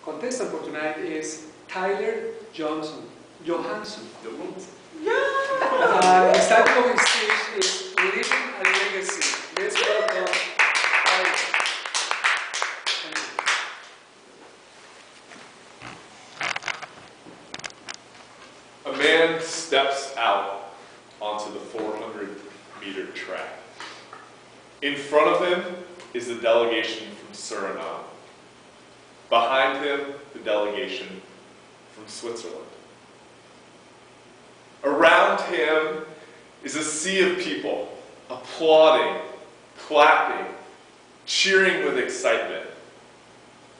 contestant for tonight is Tyler Johansson. Yeah! His title of his speech is Living a Legacy. Let's welcome Tyler. Thank you. A man steps out onto the 400-meter track. In front of him is the delegation from Suriname. Behind him, the delegation from Switzerland. Around him is a sea of people applauding, clapping, cheering with excitement,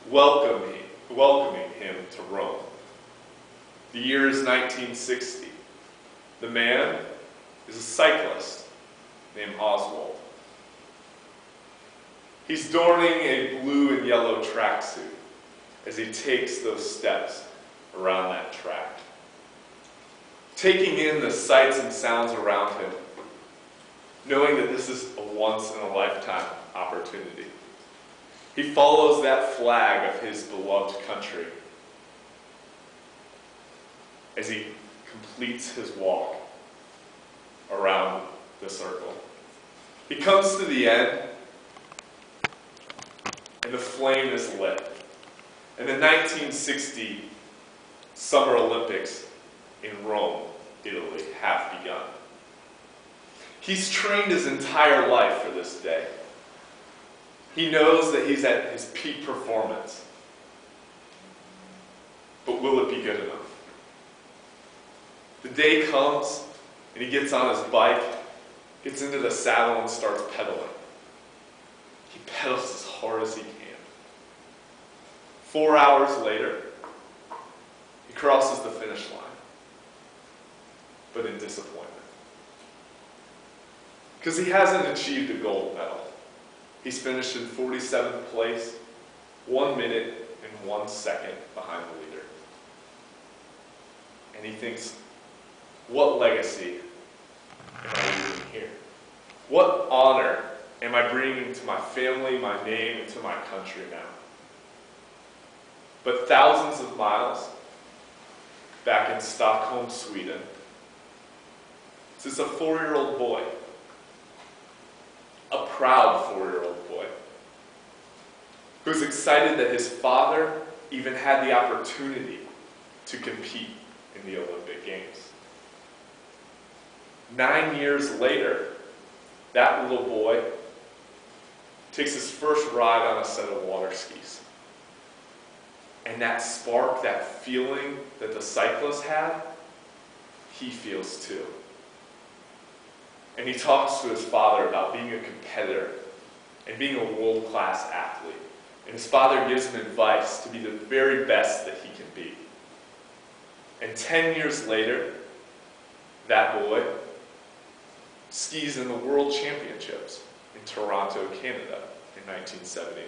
welcoming him to Rome. The year is 1960. The man is a cyclist named Oswald. He's donning a blue and yellow tracksuit as he takes those steps around that track, taking in the sights and sounds around him, knowing that this is a once-in-a-lifetime opportunity. He follows that flag of his beloved country as he completes his walk around the circle. He comes to the end, and the flame is lit. And the 1960 Summer Olympics in Rome, Italy, have begun. He's trained his entire life for this day. He knows that he's at his peak performance. But will it be good enough? The day comes, and he gets on his bike, gets into the saddle, and starts pedaling. He pedals as hard as he can. 4 hours later, he crosses the finish line, but in disappointment. Because he hasn't achieved a gold medal. He's finished in 47th place, 1 minute and 1 second behind the leader. And he thinks, what legacy am I leaving here? What honor am I bringing to my family, my name, and to my country now? But thousands of miles back in Stockholm, Sweden, sits a 4-year-old boy, a proud 4-year-old boy, who's excited that his father even had the opportunity to compete in the Olympic Games. 9 years later, that little boy takes his first ride on a set of water skis. And that spark, that feeling that the cyclist had, he feels too. And he talks to his father about being a competitor and being a world-class athlete. And his father gives him advice to be the very best that he can be. And 10 years later, that boy skis in the World Championships in Toronto, Canada in 1979.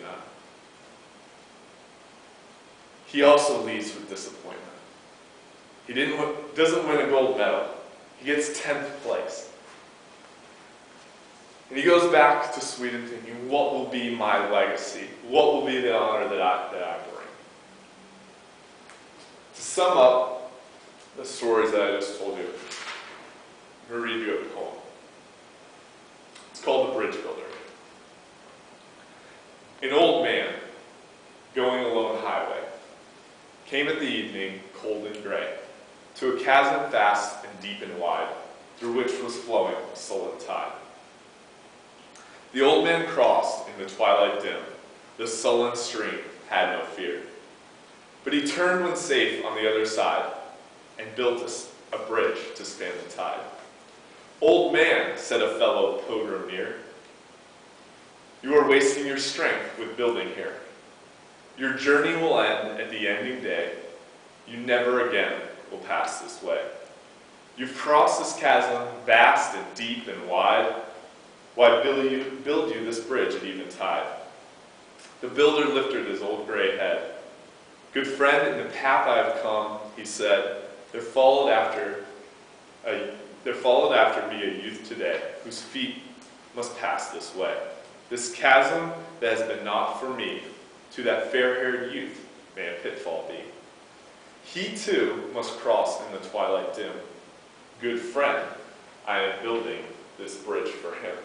He also leaves with disappointment. He doesn't win a gold medal. He gets 10th place. And he goes back to Sweden thinking, what will be my legacy? What will be the honor that I bring? To sum up the stories that I just told you, I'm going to read you a poem. It's called The Bridge Builder. An old man, going alone highway, came at the evening, cold and gray, to a chasm vast and deep and wide, through which was flowing a sullen tide. The old man crossed in the twilight dim. The sullen stream had no fear. But he turned when safe on the other side, and built a bridge to span the tide. Old man, said a fellow pilgrim near, you are wasting your strength with building here. Your journey will end at the ending day. You never again will pass this way. You've crossed this chasm, vast and deep and wide. Why build you this bridge at even tide? The builder lifted his old gray head. Good friend, in the path I have come, he said, there followed after me a youth today, whose feet must pass this way. This chasm that has been not for me, to that fair-haired youth may a pitfall be. He too must cross in the twilight dim. Good friend, I am building this bridge for him.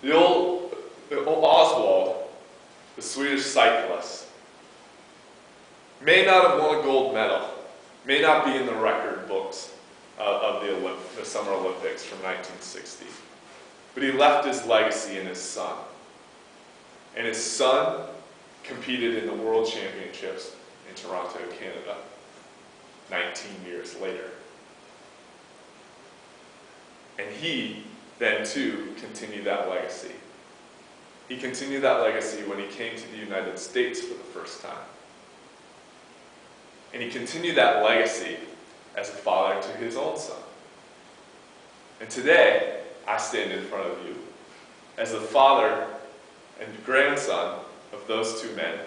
The old Oswald, the Swedish cyclist, may not have won a gold medal, may not be in the record books of the Summer Olympics from 1960, but he left his legacy in his son. And his son competed in the World Championships in Toronto, Canada, 19 years later. And he then too continued that legacy. He continued that legacy when he came to the United States for the first time. And he continued that legacy as a father to his own son. And today, I stand in front of you as the father and grandson of those two men,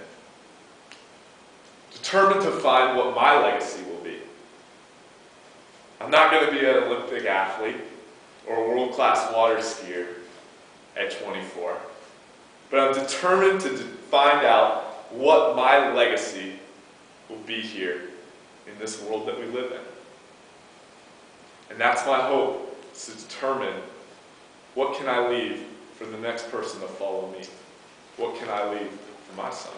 determined to find what my legacy will be. I'm not going to be an Olympic athlete or a world-class water skier at 24, but I'm determined to find out what my legacy will be here in this world that we live in. And that's my hope, is to determine what can I leave for the next person to follow me. What can I leave for my son?